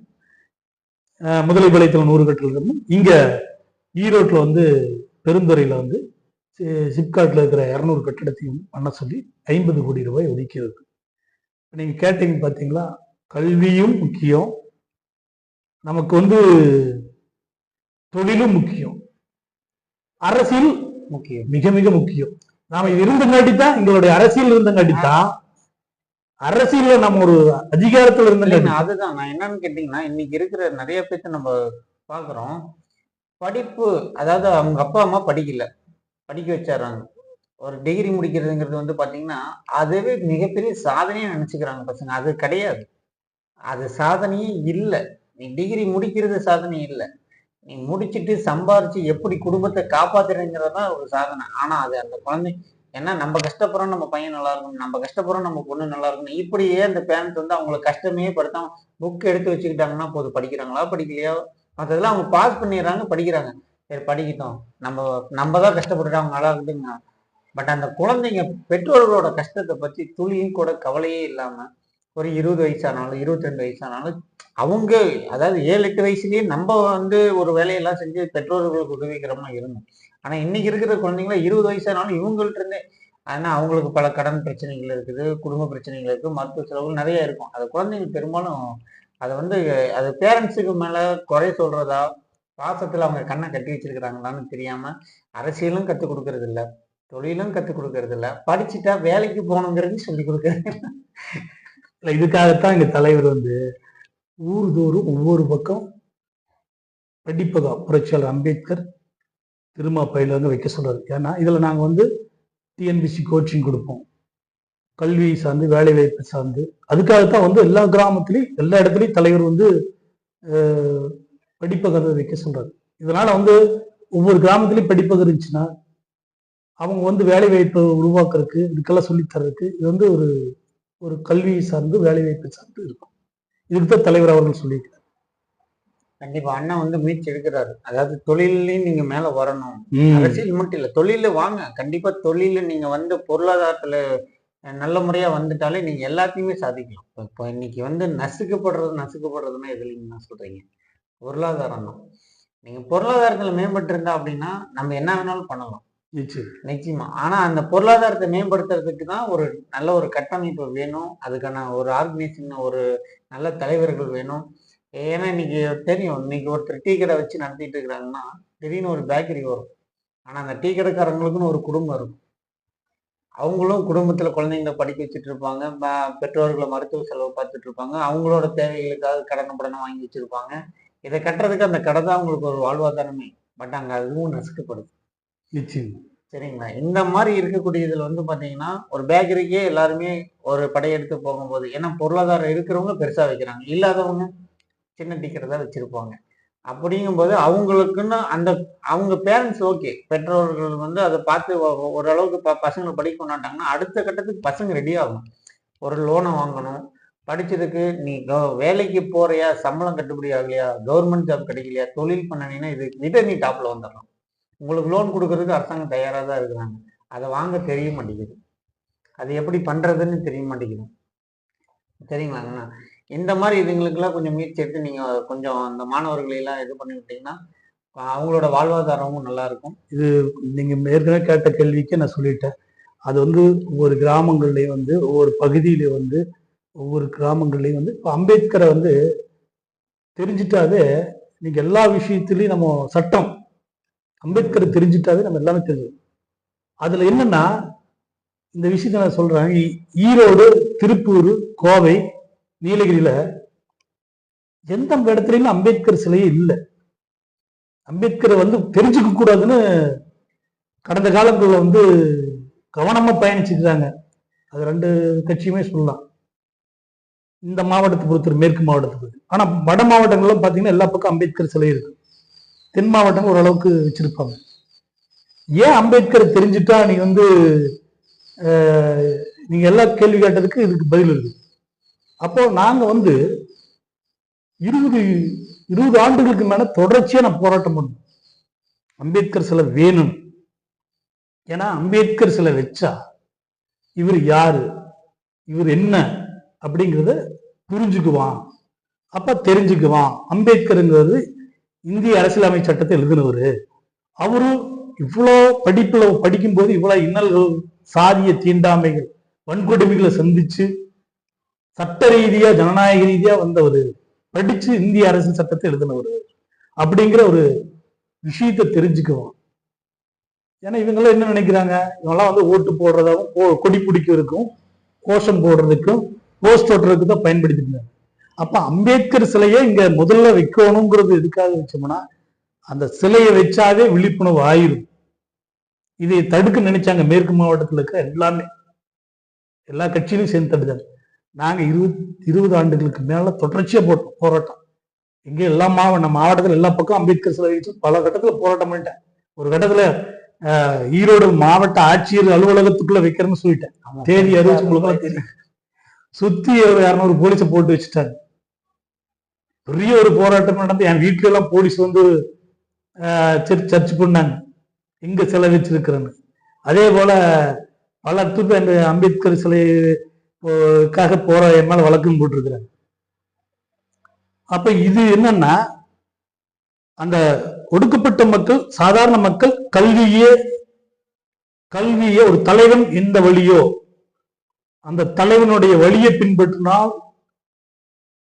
முதலைப்பாளையத்தில் 100 கட்டடமும் இங்க ஈரோட்ல வந்து பெருந்துறையில வந்து சிப்காட்ல இருக்கிற 200 கட்டடத்தையும் பண்ண சொல்லி 50 கோடி ரூபாய் ஒதுக்கி இருக்கு. நீங்க கேட்டீங்க பாத்தீங்களா, கல்வியும் முக்கியம், நமக்கு வந்து தொழிலும் முக்கியம், அரசியல் முக்கியம், மிக மிக முக்கியம். நாம இருந்தங்காட்டி தான் எங்களுடைய அரசியல் இருந்தங்காட்டி தான் அரசியல்ல நம்ம ஒரு அதிகாரத்துல இருந்தங்காட்டி. அதுதான் நான் என்னன்னு கேட்டீங்கன்னா, இன்னைக்கு இருக்கிற நிறைய பேர்த்த நம்ம பாக்குறோம். படிப்பு, அதாவது அவங்க அப்பா அம்மா படிக்க வச்சிடறாங்க. ஒரு டிகிரி முடிக்கிறதுங்கிறது வந்து பாத்தீங்கன்னா அதுவே மிகப்பெரிய சாதனையா நினைச்சுக்கிறாங்க பசங்க. அது கிடையாது. அது சாதனையே இல்லை. நீ டிகிரி முடிக்கிறது சாதனை இல்லை. நீ முடிச்சுட்டு சம்பாரிச்சு எப்படி குடும்பத்தை காப்பாத்துறதுங்கிறதான் ஒரு சாதனை. ஆனா அது அந்த குழந்தை ஏன்னா நம்ம கஷ்டப்படுறோம், நம்ம பையன் நல்லா இருக்கணும், நம்ம கஷ்டப்படுறோம், நம்ம பொண்ணு நல்லா இருக்கணும், இப்படியே அந்த பேரண்ட்ஸ் வந்து அவங்களை கஷ்டமே படுத்தாம புக் எடுத்து வச்சுக்கிட்டாங்கன்னா போதும். படிக்கிறாங்களா படிக்கலையா மற்றதெல்லாம் அவங்க பாஸ் பண்ணிடுறாங்க, படிக்கிறாங்க. சரி படிக்கட்டும், நம்ம தான் கஷ்டப்பட்டுட்டு அவங்க நல்லா இருக்குதுங்க. பட் அந்த குழந்தைங்க பெற்றோர்களோட கஷ்டத்தை பத்தி துளியும் கூட கவலையே இல்லாம ஒரு 20 வயசானாலும் 22 வயசானாலும் அவங்க அதாவது 7-8 வயசுலயே நம்ம வந்து ஒரு வேலையெல்லாம் செஞ்சு பெற்றோர்களுக்கு உதவிகரமா இருந்தோம். ஆனா இன்னைக்கு இருக்கிற குழந்தைங்கள 20 வயசானாலும் இவங்கள்ட்ட இருந்தே ஆனா அவங்களுக்கு பல கடன் பிரச்சனைகள் இருக்குது, குடும்ப பிரச்சனைகள் இருக்கு, மருத்துவ செலவுகள் நிறைய இருக்கும். அது குழந்தைகள் பெரும்பாலும் அதை வந்து அது பேரண்ட்ஸுக்கு மேல குறை சொல்றதா, பாசத்துல அவங்க கண்ணை கட்டி வச்சிருக்கிறாங்களான்னு தெரியாம அரசியலும் கத்துக் கொடுக்கறது இல்ல, தொழிலும் கத்துக் கொடுக்கறது இல்ல, படிச்சுட்டா வேலைக்கு போகணுங்கிறது சொல்லி கொடுக்கறது. இல்லை, இதுக்காகத்தான் எங்க தலைவர் வந்து ஊர்தோறும் ஒவ்வொரு பக்கம் படிப்பகம் புரட்சியாளர் அம்பேத்கர் திருமா பயிலங்க வைக்க சொல்றாரு. ஏன்னா இதுல நாங்க வந்து டிஎன்பிசி கோச்சிங் கொடுப்போம், கல்வி சார்ந்து வேலை வாய்ப்பு சார்ந்து. அதுக்காகத்தான் வந்து எல்லா கிராமத்திலையும் எல்லா இடத்துலையும் தலைவர் வந்து படிப்பகத்தை வைக்க சொல்றாரு. இதனால வந்து ஒவ்வொரு கிராமத்திலையும் படிப்பகம் இருந்துச்சுன்னா அவங்க வந்து வேலை வாய்ப்பை உருவாக்குறதுக்கு இதுக்கெல்லாம் சொல்லித்தர்றதுக்கு இது வந்து ஒரு ஒரு கல்வி சார்ந்து வேலை வாய்ப்பு சார்ந்து இருக்கும். இதுக்கு தான் தலைவர் அவர்கள் சொல்லியிருக்காரு. கண்டிப்பா அண்ணா வந்து முயற்சி எடுக்கிறாரு. அதாவது தொழிலையும் நீங்க மேல வரணும், அரசியல் மட்டும் இல்ல தொழில வாங்க. கண்டிப்பா தொழில நீங்க வந்து பொருளாதாரத்துல நல்ல முறையா வந்துட்டாலே நீங்க எல்லாத்தையுமே சாதிக்கலாம். இப்போ இன்னைக்கு வந்து நசுக்கப்படுறதுன்னா எதுலைங்க சொல்றீங்க? பொருளாதாரம் தான். நீங்க பொருளாதாரத்துல மேம்பட்டு இருந்தா அப்படின்னா நம்ம என்ன வேணாலும் பண்ணலாம் நிச்சயமா. ஆனா அந்த பொருளாதாரத்தை மேம்படுத்துறதுக்கு தான் ஒரு நல்ல ஒரு கட்டமைப்பு வேணும், அதுக்கான ஒரு ஆர்கனைசேஷன், ஒரு நல்ல தலைவர்கள் வேணும். ஏன்னா இன்னைக்கு தெரியும், இன்னைக்கு ஒருத்தர் டீ கடை வச்சு நடத்திட்டு இருக்கிறாங்கன்னா திடீர்னு ஒரு பேக்கரி வரும். ஆனா அந்த டீ கடைக்காரங்களுக்குன்னு ஒரு குடும்பம் இருக்கும். அவங்களும் குடும்பத்துல குழந்தைங்களை படிக்க வச்சுட்டு இருப்பாங்க, பெற்றோர்களை மருத்துவ செலவு பார்த்துட்டு இருப்பாங்க, அவங்களோட தேவைகளுக்காக கடனை வாங்கி வச்சிருப்பாங்க. இதை கட்டுறதுக்கு அந்த கடை தான் அவங்களுக்கு ஒரு வாழ்வாதாரமே. பட் அங்க அதுவும் நசுக்கப்படுது. நிச்சயம். சரிங்களா? இந்த மாதிரி இருக்கக்கூடியதுல வந்து பாத்தீங்கன்னா ஒரு பேக்கரிக்கே எல்லாருமே ஒரு படையெடுத்து போகும்போது, ஏன்னா பொருளாதாரம் இருக்கிறவங்க பெருசா வைக்கிறாங்க, இல்லாதவங்க சின்ன டிக்கெட் தான் வச்சிருப்பாங்க. அப்படிங்கும்போது அவங்களுக்குன்னு அந்த அவங்க பேரண்ட்ஸ் ஓகே, பெற்றோர்கள் வந்து அதை பார்த்து ஓரளவுக்கு பசங்களை படிக்க கொண்டாட்டாங்கன்னா அடுத்த கட்டத்துக்கு பசங்க ரெடி ஆகணும். ஒரு லோனை வாங்கணும், படிச்சதுக்கு நீ வேலைக்கு போறியா, சம்பளம் கட்டுப்படி ஆகலையா, கவர்மெண்ட் ஜாப் கிடைக்கலையா, தொழில் பண்ணனீங்கன்னா இதை நீ டாப்ல வந்துடலாம். உங்களுக்கு லோன் கொடுக்கறதுக்கு அரசாங்கம் தயாராக தான் இருக்கிறாங்க. அதை வாங்க தெரிய மாட்டேங்குது, அது எப்படி பண்றதுன்னு தெரிய மாட்டேங்குது. சரிங்களாங்கண்ணா? இந்த மாதிரி இதுங்களுக்கெல்லாம் கொஞ்சம் முயற்சி எடுத்து நீங்க கொஞ்சம் அந்த மாணவர்களை எல்லாம் இது பண்ணி விட்டீங்கன்னா அவங்களோட வாழ்வாதாரமும் நல்லா இருக்கும். இது நீங்க ஏற்கனவே கேட்ட கேள்விக்கு நான் சொல்லிட்டேன். அது வந்து ஒவ்வொரு கிராமங்கள்லையும் வந்து ஒவ்வொரு பகுதியிலையும் வந்து ஒவ்வொரு கிராமங்கள்லையும் வந்து இப்போ அம்பேத்கரை வந்து தெரிஞ்சிட்டாவே நீங்க எல்லா விஷயத்திலையும் நம்ம சட்டம் அம்பேத்கரை தெரிஞ்சிட்டாவே நம்ம எல்லாமே தெரியும். அதுல என்னன்னா இந்த விஷயத்த நான் சொல்றேன், ஈரோடு, திருப்பூர், கோவை, நீலகிரியில எந்த இடத்துலையும் அம்பேத்கர் சிலையே இல்லை. அம்பேத்கரை வந்து தெரிஞ்சுக்க கூடாதுன்னு கடந்த காலங்களில் வந்து கவனமா பயணிச்சுக்கிறாங்க. அது ரெண்டு கட்சியுமே சொல்லலாம். இந்த மாவட்டத்தை பொறுத்தவரை மேற்கு மாவட்டத்தை பொறுத்து. ஆனா வட மாவட்டங்கள்லாம் பாத்தீங்கன்னா எல்லா பக்கம் அம்பேத்கர் சிலை இருக்கு. தென் மாவட்டங்கள் ஓரளவுக்கு வச்சிருப்பாங்க. ஏன் அம்பேத்கரை தெரிஞ்சுட்டா நீ வந்து நீங்க எல்லா கேள்வி கேட்டதுக்கு இதுக்கு பதில் இருக்கு. அப்போ நாங்க வந்து 20 ஆண்டுகளுக்கு மேல தொடர்ச்சியா நான் போராட்டம் பண்ணோம், அம்பேத்கர் சிலை வேணும். ஏன்னா அம்பேத்கர் சிலை வச்சா இவர் யாரு, இவர் என்ன அப்படிங்கிறத புரிஞ்சுக்குவான், அப்ப தெரிஞ்சுக்குவான். அம்பேத்கருங்கிறது இந்திய அரசியலமைப்பு சட்டத்தை எழுதினவர். அவரும் இவ்வளோ படிப்புல படிக்கும்போது இவ்வளவு இன்னல்கள், சாதிய தீண்டாமைகள், வன்கொடுமைகளை சந்திச்சு சட்ட ரீதியா ஜனநாயக ரீதியா வந்தவர், படிச்சு இந்திய அரசு சட்டத்தை எழுதினவர் அப்படிங்கிற ஒரு விஷயத்தை தெரிஞ்சுக்குவான். ஏன்னா இவங்கெல்லாம் என்ன நினைக்கிறாங்க, இவங்கெல்லாம் வந்து ஓட்டு போடுறதாகவும் கொடி பிடிக்கிறதுக்கும் கோஷம் போடுறதுக்கும் போஸ்ட் ஓட்டுறதுக்கு தான் பயன்படுத்திருந்தாங்க. அப்ப அம்பேத்கர் சிலையை இங்க முதல்ல வைக்கணுங்கிறது எதுக்காக வச்சோம்னா அந்த சிலையை வச்சாவே விழிப்புணர்வு ஆயிரும். இதை தடுக்க நினைச்சாங்க மேற்கு மாவட்டத்தில் இருக்க எல்லாமே, எல்லா கட்சியிலும் சேர்ந்து தடுத்தாங்க. நாங்க 20 ஆண்டுகளுக்கு மேல தொடர்ச்சியா போட்டோம் போராட்டம். இங்க எல்லா மாவட்டத்தில் எல்லா பக்கம் அம்பேத்கர் சிலை வச்சு பல கட்டத்துல போராட்டம் பண்ணிட்டேன். ஒரு கட்டத்துல ஈரோடு மாவட்ட ஆட்சியர் அலுவலகத்துக்குள்ள வைக்கிறேன்னு சொல்லிட்டேன். தேதி அறிவிச்சு உங்களுக்கு தெரியும். சுத்தி ஒரு 200 போலீஸை போட்டு வச்சுட்டாங்க. பெரிய ஒரு போராட்டம் நடந்து என் வீட்டுல எல்லாம் போலீஸ் வந்து சர்ச் பண்ணாங்க இங்க சிலை வச்சிருக்கிறேன்னு. அதே போல பல அந்த அம்பேத்கர் சிலை போற என் மேல வழக்கும் போட்டிருக்கிறாங்க. அப்ப இது என்னன்னா, அந்த ஒடுக்கப்பட்ட மக்கள், சாதாரண மக்கள் கல்வியே ஒரு தலைவன் எந்த வழியோ அந்த தலைவனுடைய வழியை பின்பற்றினால்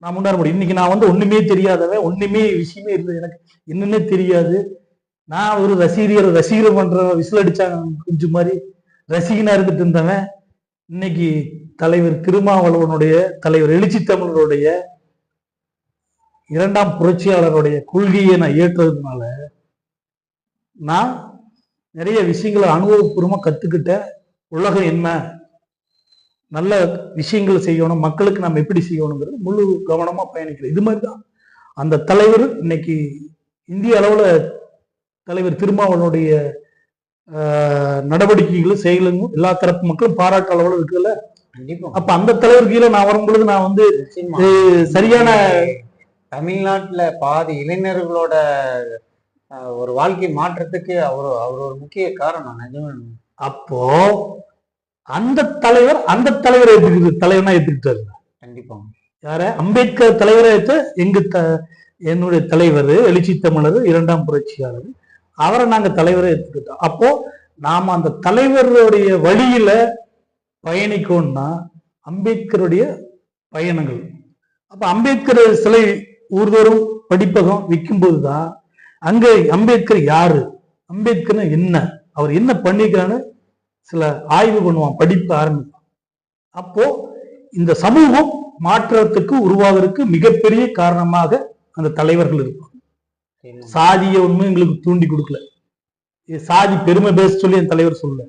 நான் முன்னேற முடியும். இன்னைக்கு நான் வந்து ஒண்ணுமே தெரியாதவன், ஒண்ணுமே விஷயமே இருந்தது எனக்கு என்னன்னே தெரியாது. நான் ஒரு ரசிகர் பண்ற விசில் அடிச்சாங்க கொஞ்சம் மாதிரி ரசிகனா இருந்துட்டு இருந்தவன், இன்னைக்கு தலைவர் திருமாவளவனுடைய, தலைவர் எழுச்சி தமிழருடைய, இரண்டாம் புரட்சியாளருடைய கொள்கையை நான் ஏற்றதுனால நான் நிறைய விஷயங்களை அனுபவபூர்வமா கத்துக்கிட்டேன். உலகம் என்ன, நல்ல விஷயங்கள் செய்யணும், மக்களுக்கு நம்ம எப்படி செய்யணுங்கிறது முழு கவனமா பயணிக்கிறோம். இது மாதிரிதான் அந்த தலைவர் இன்னைக்கு இந்திய அளவுல தலைவர் திருமாவளவனுடைய நடவடிக்கைகளும் செயலும் எல்லா தரப்பு மக்களும் பாராட்டு அளவுல இருக்குல்ல. அப்ப அந்த தலைவர் கீழே நான் வரும்பொழுது நான் வந்து சரியான தமிழ்நாட்டுல பாதி இளைஞர்களோட ஒரு வாழ்க்கை மாற்றத்துக்கு அவர் ஒரு முக்கிய காரணம். அப்போ அந்த தலைவரை தலைவனா ஏத்துக்கிட்டாரு. கண்டிப்பா. யார? அம்பேத்கர் தலைவரை ஏற்று என்னுடைய தலைவர் எழுச்சி தமிழர், இரண்டாம் புரட்சியாளர், அவரை நாங்க தலைவரை ஏத்துக்கிட்டோம். அப்போ நாம அந்த தலைவருடைய வழியில பயணிக்கணும்னா அம்பேத்கருடைய பயணங்கள். அப்ப அம்பேத்கர் சிலை ஊர்தோறும் படிப்பகம் விற்கும் போதுதான் அங்க அம்பேத்கர் யாரு, அம்பேத்கர் என்ன, அவர் என்ன பண்ணிருக்கான்னு சில ஆய்வு பண்ணுவான், படிப்பு ஆரம்பிப்பான். அப்போ இந்த சமூகம் மாற்றத்துக்கு உருவாகிறதுக்கு மிகப்பெரிய காரணமாக அந்த தலைவர்கள் இருக்கும். சாதிய உண்மை எங்களுக்கு தூண்டி கொடுக்கல, சாதி பெருமை பேச சொல்லி என் தலைவர் சொல்லல,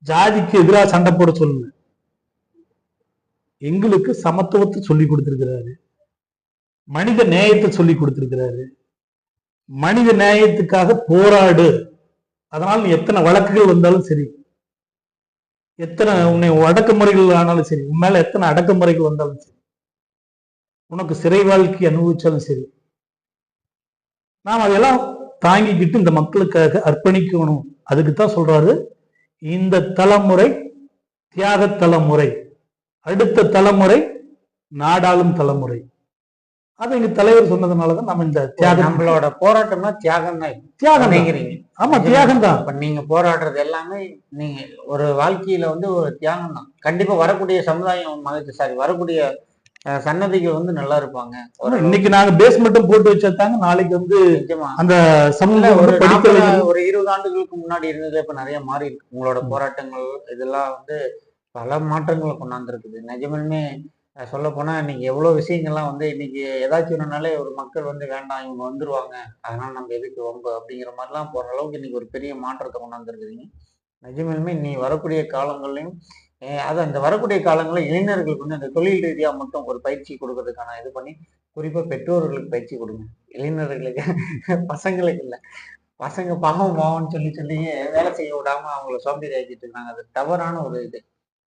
ஜாதிக்கு எதிராக சண்டை போட சொல்லல, எங்களுக்கு சமத்துவத்தை சொல்லி கொடுத்திருக்கிறாரு, மனித நேயத்தை சொல்லி கொடுத்திருக்கிறாரு. மனித நேயத்துக்காக போராடு, அதனால நீ எத்தனை வழக்குகள் வந்தாலும் சரி, எத்தனை உன்னை அடக்குமுறைகள் ஆனாலும் சரி, உன் மேல எத்தனை அடக்குமுறைகள் வந்தாலும் சரி, உனக்கு சிறை வாழ்க்கை அனுபவிச்சாலும் சரி, நாம் அதெல்லாம் தாங்கிக்கிட்டு இந்த மக்களுக்காக அர்ப்பணிக்கணும். அதுக்குத்தான் சொல்றாரு, இந்த தலைமுறை தியாக தலைமுறை, அடுத்த தலைமுறை நாடாளும் தலைமுறை. அது எங்க தலைவர் சொன்னதுனாலதான் நம்ம இந்த தியாகம், நம்மளோட போராட்டம்னா தியாகம் தான். தியாகம் ஆமா, தியாகம் தான். இப்ப நீங்க போராடுறது எல்லாமே நீங்க ஒரு வாழ்க்கையில வந்து ஒரு தியாகம் தான். கண்டிப்பா வரக்கூடிய சமுதாயம் வரக்கூடிய சன்னதிகள் வந்து நல்லா இருப்பாங்க. இன்னைக்கு நாங்க பேஸ்மெண்ட்டும் போட்டு வச்சாங்க, நாளைக்கு வந்து அந்த சமூகம் ஒரு 20 ஆண்டுகளுக்கு முன்னாடி இருந்தது இப்ப நிறைய மாறி இருக்கு. உங்களோட போராட்டங்கள் இதெல்லாம் வந்து பல மாற்றங்களை கொண்டாந்துருக்குது. நிஜமே சொல்ல போனா இன்னைக்கு எவ்வளவு விஷயங்கள்லாம் வந்து இன்னைக்கு ஏதாச்சும் ஒன்றுனாலே ஒரு மக்கள் வந்து வேண்டாம் இவங்க வந்துருவாங்க, அதனால நம்ம எதுக்கு வம்பு அப்படிங்கிற மாதிரிலாம் போற அளவுக்கு இன்னைக்கு ஒரு பெரிய மாற்றத்தை கொண்டாந்துருக்குதுங்க. நிஜமே நீ வரக்கூடிய காலங்கள்லையும் அது அந்த வரக்கூடிய காலங்களில் இளைஞர்களுக்கு வந்து அந்த தொழில் ரீதியா மட்டும் ஒரு பயிற்சி கொடுக்கறதுக்கான இது பண்ணி, குறிப்பா பெற்றோர்களுக்கு பயிற்சி கொடுங்க. இளைஞர்களுக்கு பசங்களுக்கு இல்லை, பசங்க பாவம்னு சொல்லியே வேலை செய்ய விடாம அவங்கள சோம்பேறி ஆக்கிட்டு இருக்காங்க. அது தவறான ஒரு இது.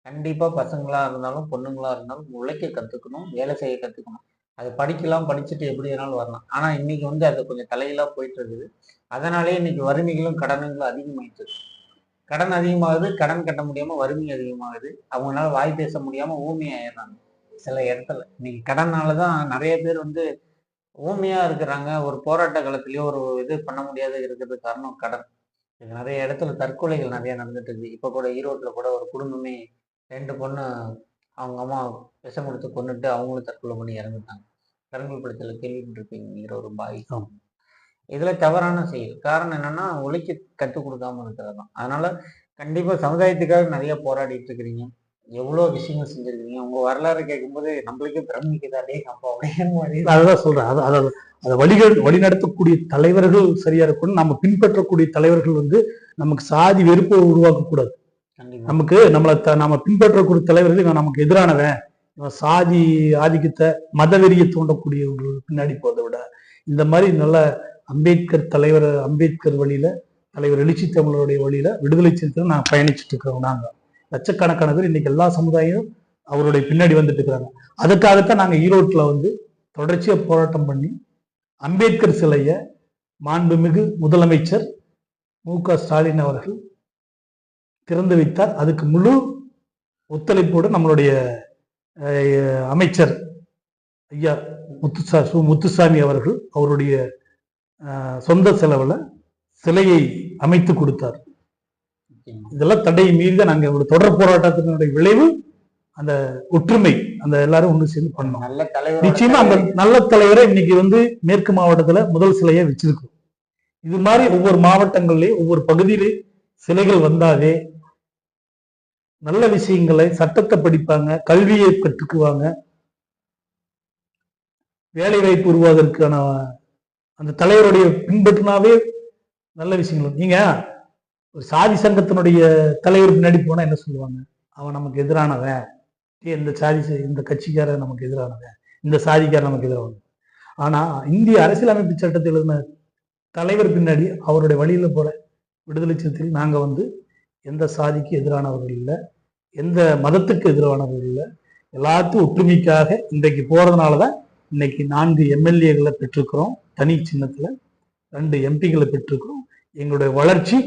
கண்டிப்பா பசங்களா இருந்தாலும் பொண்ணுங்களா இருந்தாலும் உழைக்க கத்துக்கணும், வேலை செய்ய கத்துக்கணும். அது படிச்சுட்டு எப்படி வேணாலும் வரலாம். ஆனா இன்னைக்கு வந்து அது கொஞ்சம் தலையிலா போயிட்டு இருக்குது. அதனாலே இன்னைக்கு வறுமைகளும் கடன்களும் அதிகமாயிட்டு. கடன் அதிகமாகுது, கடன் கட்ட முடியாம வறுமை அதிகமாகுது. அவங்களால வாய் பேச முடியாம ஊமையாயிடுறாங்க சில இடத்துல. இன்னைக்கு கடனாலதான் நிறைய பேர் வந்து ஊமையா இருக்கிறாங்க. ஒரு போராட்ட காலத்திலயோ ஒரு இது பண்ண முடியாத இருக்கிறதுக்கு காரணம் கடன். நிறைய இடத்துல தற்கொலைகள் நிறைய நடந்துட்டு இருக்கு. இப்ப கூட ஈரோட்டுல கூட ஒரு குடும்பமே 2 பொண்ணு அவங்க அம்மா விஷம் கொடுத்து கொண்டுட்டு அவங்களும் தற்கொலை பண்ணி இறந்துட்டாங்க. கருங்கல்படத்துல கேள்விப்பட்டிருப்பீங்க, நீங்க ஒரு பாய். இதுல தவறான செயல். காரணம் என்னன்னா உழைக்க கற்றுக் கொடுக்காம இருக்கிறது தான். அதனால கண்டிப்பா சமுதாயத்துக்காக நிறைய போராடிட்டு இருக்கிறீங்க, எவ்வளவு விஷயங்கள் செஞ்சிருக்கீங்க. உங்க வரலாறு கேட்கும்போது நம்மளுக்கே பிரமிக்குது. அதே அதுதான் சொல்றேன். அதை வழிநடத்தக்கூடிய தலைவர்கள் சரியா இருக்கணும். நம்ம பின்பற்றக்கூடிய தலைவர்கள் வந்து நமக்கு சாதி வெறுப்பை உருவாக்க கூடாது. நமக்கு நம்ம பின்பற்றக்கூடிய தலைவர்கள் நமக்கு எதிரானவன், சாதி ஆதிக்கத்தை மதவெறியை தூண்டக்கூடியவர்கள் பின்னாடி போறதை விட இந்த மாதிரி நல்ல அம்பேத்கர் வழியில, தலைவர் எழுச்சி தமிழருடைய வழியில விடுதலை சிறுத்தை நான் பயணிச்சுட்டு இருக்கிறோம். நாங்க லட்சக்கணக்கான பேர் இன்னைக்கு எல்லா சமுதாயம் அவருடைய பின்னாடி வந்துட்டு இருக்கிறாங்க. அதுக்காகத்தான் நாங்க ஈரோட்டுல வந்து தொடர்ச்சியா போராட்டம் பண்ணி அம்பேத்கர் சிலைய மாண்புமிகு முதலமைச்சர் மு.க. ஸ்டாலின் அவர்கள் திறந்து வைத்தார். அதுக்கு முழு ஒத்துழைப்போடு நம்மளுடைய அமைச்சர் ஐயா முத்துசாமி அவர்கள் அவருடைய சொந்த செலவுல சிலையை அமைத்து கொடுத்தார். இதெல்லாம் தடையை மீறி தான் நாங்க ஒரு தொடர் போராட்டத்தினுடைய விளைவு அந்த ஒற்றுமை, அந்த எல்லாரும் ஒண்ணு சேர்ந்து பண்ணோம். நல்ல தலைவர் நிச்சயமா அந்த நல்ல தலைவரை இன்னைக்கு வந்து மேற்கு மாவட்டத்துல முதல் சிலையை வச்சிருக்கோம். இது மாதிரி ஒவ்வொரு மாவட்டங்கள்லயும் ஒவ்வொரு பகுதியிலையும் சிலைகள் வந்தாவே நல்ல விஷயங்களை, சட்டத்தை படிப்பாங்க, கல்வியை கற்றுக்குவாங்க, வேலை வாய்ப்பு உருவாவதற்கான அந்த தலைவருடைய பின்பற்றினாவே நல்ல விஷயங்கள். நீங்க ஒரு சாதி சங்கத்தினுடைய தலைவர் பின்னாடி போனா என்ன சொல்லுவாங்க? அவன் நமக்கு எதிரானவன், இந்த சாதி இந்த கட்சிக்காரன் நமக்கு எதிரானவன், இந்த சாதிக்காரன் நமக்கு எதிரானவன். ஆனா இந்திய அரசியலமைப்பு சட்டத்தில் எழுதின தலைவர் பின்னாடி அவருடைய வழியில போற விடுதலை சிறுத்தைகள் நாங்க வந்து எந்த சாதிக்கு எதிரானவர்கள் இல்லை, எந்த மதத்துக்கு எதிரானவர்கள் இல்லை, எல்லாத்தையும் ஒற்றுமைக்காக இன்றைக்கு போறதுனாலதான் இன்னைக்கு 4 எம்எல்ஏகளை பெற்றிருக்கிறோம், தனி சின்னத்துல 2 எம்பிகளை பெற்றிருக்கிறோம். எங்களுடைய வளர்ச்சி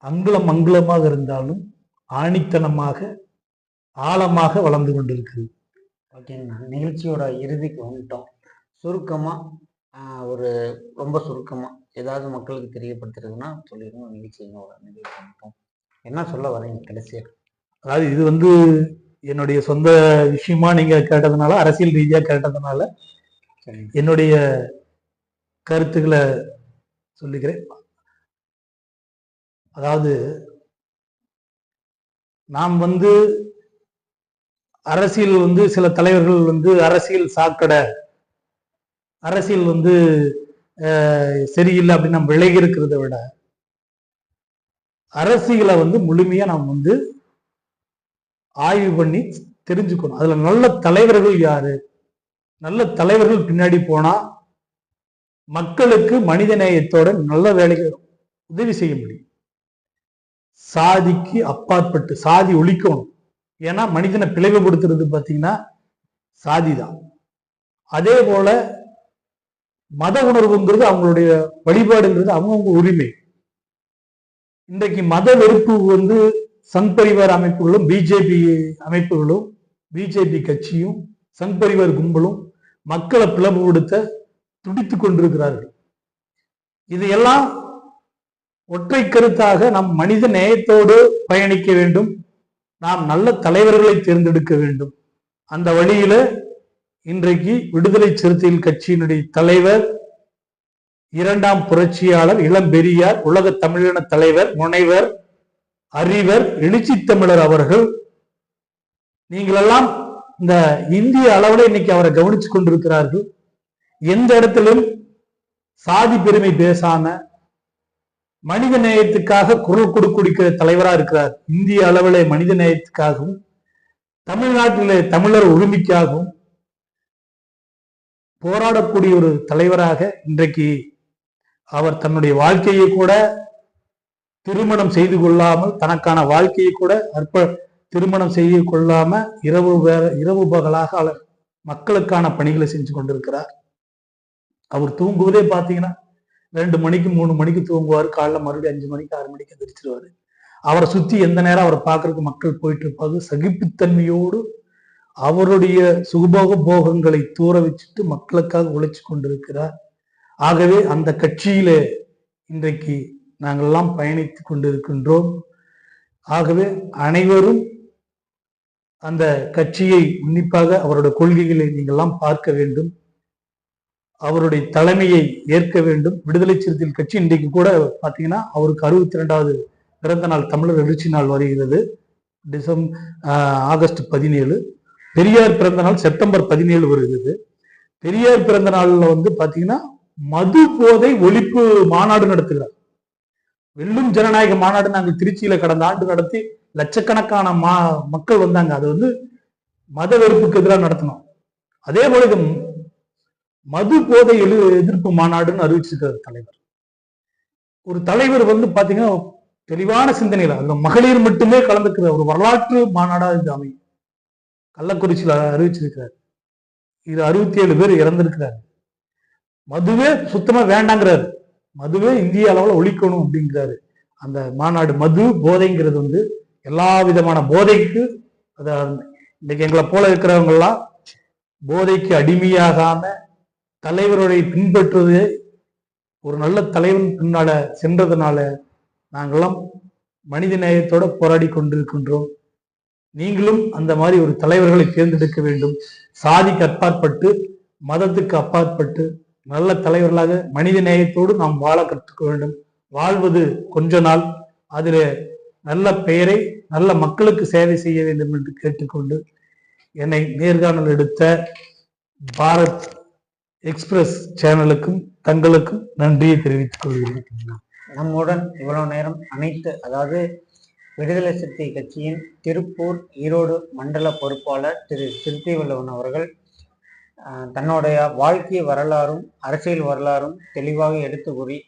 அங்குலம் அங்குலமாக இருந்தாலும் ஆணித்தனமாக ஆழமாக வளர்ந்து கொண்டிருக்கிறது. ஓகேங்கண்ணா, நிகழ்ச்சியோட இறுதிக்கு வந்துட்டோம். சுருக்கமா ஒரு ரொம்ப சுருக்கமா ஏதாவது மக்களுக்கு தெரியப்படுத்துறதுன்னா சொல்லிடுங்க. நிகழ்ச்சியோட நிறைவு பண்ணிட்டோம். என்ன சொல்ல வரீங்க கடைசியா? அதாவது இது வந்து என்னுடைய சொந்த விஷயமா நீங்க கேட்டதுனால, அரசியல் ரீதியா கேட்டதுனால என்னுடைய கருத்துக்களை சொல்லிக்கிறேன். அதாவது நாம் வந்து அரசியல் வந்து சில தலைவர்கள் வந்து அரசியல் சாக்கடை, அரசியல் வந்து சரியில்லை அப்படின்னு நம்ம விலகி இருக்கிறத விட அரசியலை வந்து முழுமையா நாம் வந்து ஆய்வு பண்ணி தெரிஞ்சுக்கணும். அதுல நல்ல தலைவர்கள் யாரு, நல்ல தலைவர்கள் பின்னாடி போனா மக்களுக்கு மனித நேயத்தோட நல்ல வேலைகள் உதவி செய்ய முடியும். சாதிக்கு அப்பாற்பட்டு சாதி ஒழிக்கணும். ஏன்னா மனிதனை பிளவுபடுத்துறது பார்த்தீங்கன்னா சாதி தான். அதே போல மத உணர்வுங்கிறது அவங்களுடைய வழிபாடுங்கிறது அவங்கவுங்க உரிமை. இன்றைக்கு மத வெறுப்பு வந்து சங் பரிவார் அமைப்புகளும், பிஜேபி அமைப்புகளும், பிஜேபி கட்சியும், சங் பரிவார் கும்பலும் மக்களை பிளவுபடுத்த துடித்துக் கொண்டிருக்கிறார்கள். இதையெல்லாம் ஒற்றை கருத்தாக நாம் மனித நேயத்தோடு பயணிக்க வேண்டும். நாம் நல்ல தலைவர்களை தேர்ந்தெடுக்க வேண்டும். அந்த வழியில இன்றைக்கு விடுதலை சிறுத்தைகள் கட்சியினுடைய தலைவர், 2ஆம் புரட்சியாளர், இளம் பெரியார், உலக தமிழின தலைவர், முனைவர், அறிவர், எழுச்சி தமிழர் அவர்கள், நீங்களெல்லாம் இந்த இந்திய அளவில் இன்னைக்கு அவரை கவனிச்சு கொண்டிருக்கிறார்கள். எந்த இடத்திலும் சாதி பெருமை பேசாம மனித நேயத்துக்காக குரல் கொடுக்கிற தலைவரா இருக்கிறார். இந்திய அளவிலே மனித நேயத்துக்காகவும் தமிழ்நாட்டிலே தமிழர் உரிமைக்காகவும் போராடக்கூடிய ஒரு தலைவராக இன்றைக்கு அவர் தன்னுடைய வாழ்க்கையை கூட திருமணம் செய்து கொள்ளாமல், தனக்கான வாழ்க்கையை கூட திருமணம் செய்து கொள்ளாம இரவு பகலாக மக்களுக்கான பணிகளை செஞ்சு கொண்டிருக்கிறார். அவர் தூங்குவதே பாத்தீங்கன்னா 2 மணிக்கு 3 மணிக்கு தூங்குவார், காலைல மறுபடியும் 5 மணிக்கு 6 மணிக்கு எந்திரிச்சிருவாரு. அவரை சுத்தி எந்த நேரம் அவரை பார்க்கறதுக்கு மக்கள் போயிட்டு இருப்பாங்க. சகிப்புத்தன்மையோடு அவருடைய சுகபோக போகங்களை தூர வச்சுட்டு மக்களுக்காக உழைச்சு கொண்டிருக்கிறார். ஆகவே அந்த கட்சியில இன்றைக்கு நாங்கள்லாம் பயணித்து கொண்டிருக்கின்றோம். ஆகவே அனைவரும் அந்த கட்சியை உன்னிப்பாக அவருடைய கொள்கைகளை நீங்கள்லாம் பார்க்க வேண்டும், அவருடைய தலைமையை ஏற்க வேண்டும். விடுதலை சிறுத்தைகள் கட்சி இன்றைக்கு கூட பாத்தீங்கன்னா அவருக்கு 62வது பிறந்த நாள், தமிழர் எழுச்சி நாள் வருகிறது, ஆகஸ்ட் 17. பெரியார் பிறந்த நாள் செப்டம்பர் 17 வருகிறது. பெரியார் பிறந்த நாள்ல வந்து பாத்தீங்கன்னா மது போதை ஒழிப்பு மாநாடு நடத்துகிறார். வெல்லும் ஜனநாயக மாநாடு நாங்கள் திருச்சியில கடந்த ஆண்டு நடத்தி லட்சக்கணக்கான மக்கள் வந்தாங்க. அது வந்து மத வெறுப்புக்கு எதிராக நடத்தணும். அதே போல இது மது போதை எதிர்ப்பு மாநாடுன்னு அறிவிச்சிருக்கிறார் தலைவர். ஒரு தலைவர் வந்து பாத்தீங்கன்னா தெளிவான சிந்தனையில அந்த மகளிர் மட்டுமே கலந்துக்கிற ஒரு வரலாற்று மாநாடா இது அமையும். கள்ளக்குறிச்சியில அறிவிச்சிருக்கிறார். இது 67 பேர் இறந்திருக்கிறார். மதுவே சுத்தமா வேண்டாங்கிறாரு, மதுவே இந்திய அளவுல ஒழிக்கணும் அப்படிங்கிறாரு. அந்த மாநாடு மது போதைங்கிறது வந்து எல்லா விதமான போதைக்கு இன்னைக்கு எங்களை போல இருக்கிறவங்கெல்லாம் போதைக்கு அடிமையாகாம தலைவருடைய பின்பற்றுவது ஒரு நல்ல தலைவன் பின்னால சென்றதுனால நாங்கெல்லாம் மனித நேயத்தோட போராடி கொண்டிருக்கின்றோம். நீங்களும் அந்த மாதிரி ஒரு தலைவர்களை தேர்ந்தெடுக்க வேண்டும். சாதிக்கு அப்பாற்பட்டு, மதத்துக்கு அப்பாற்பட்டு நல்ல தலைவர்களாக மனித நேயத்தோடு நாம் வாழ கற்றுக்க வேண்டும். வாழ்வது கொஞ்ச நாள், அதில் நல்ல பெயரை நல்ல மக்களுக்கு சேவை செய்ய வேண்டும் என்று கேட்டுக்கொண்டு என்னை நேர்காணல் எடுத்த பாரத் எக்ஸ்பிரஸ் சேனலுக்கும் தங்களுக்கும் நன்றியை தெரிவித்துக் கொள்கிறேன். நம்முடன் இவ்வளவு நேரம் அதாவது விடுதலை சிறுத்தை கட்சியின் திருப்பூர் ஈரோடு மண்டல பொறுப்பாளர் திரு சிறுத்தைவல்லவன் அவர்கள் தன்னுடைய வாழ்க்கை வரலாறும் அரசியல் வரலாறும் தெளிவாக எடுத்து கூறி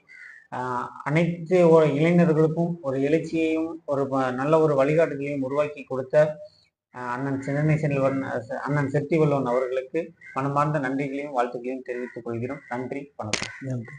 அனைத்து இளைஞர்களுக்கும் ஒரு எழுச்சியையும் ஒரு நல்ல ஒரு வழிகாட்டுதலையும் உருவாக்கி கொடுத்த அண்ணன் அண்ணன் சிறுத்தைவல்லவன் அவர்களுக்கு மனமார்ந்த நன்றிகளையும் வாழ்த்துக்களையும் தெரிவித்துக் கொள்கிறோம். நன்றி, வணக்கம். நன்றி.